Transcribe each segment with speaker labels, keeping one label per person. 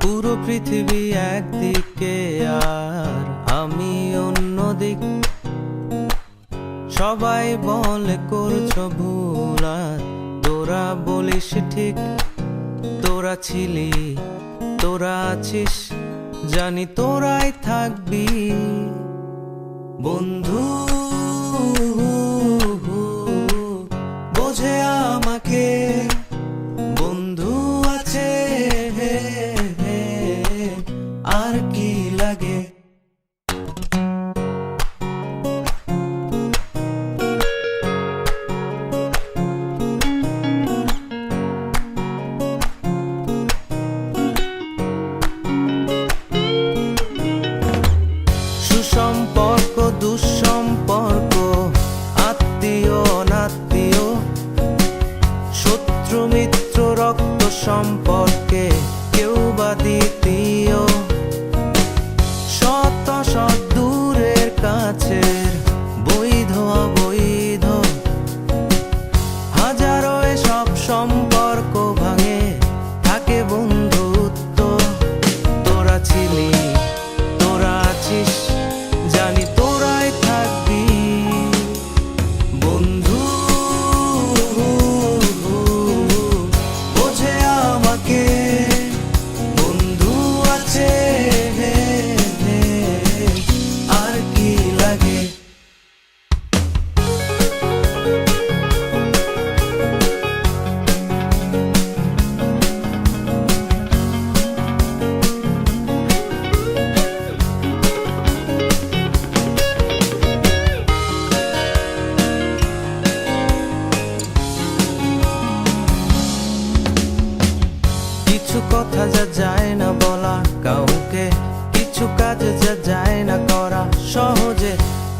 Speaker 1: পুরো পৃথিবী একদিকে আর আমি অন্যদিক। সবাই বলে করছো ভুল আর তোরা বলিস ঠিক। তোরা ছিলি, তোরা আছিস, জানি তোরাই থাকবি বন্ধু। বোঝে আমাকে বন্ধু আছে, আর কি লাগে। সুসম্পর্ক দুঃসম্পর্ক, আত্মীয় অনাত্মীয়, শত্রু মিত্র রক্ত সম্পর্কে কেউ বা দ্বিতীয়। শত শত দূরের কাছের, বৈধ অবৈধ, হাজারো এসব সম্পর্ক ভাঙে, থাকে বন্ধুত্ব। তোরা ছিলি, তোরা আছিস, জানি তোরাই থাকবি বন্ধু। বোঝে আমাকে বন্ধু আছে, আর কি লাগে। কিছু কথা যা যায় না বলা কাউকে, কিছু কাজ যা যায় না করা সহজে,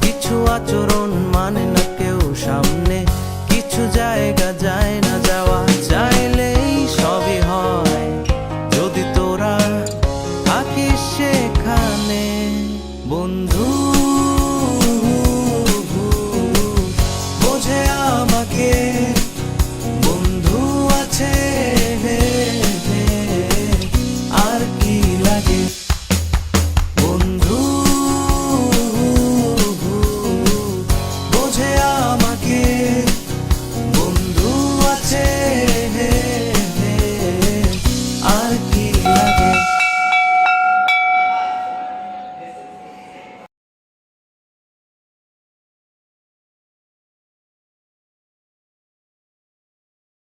Speaker 1: কিছু আচরণ মানে না কেউ সামনে, কিছু জায়গা যায় না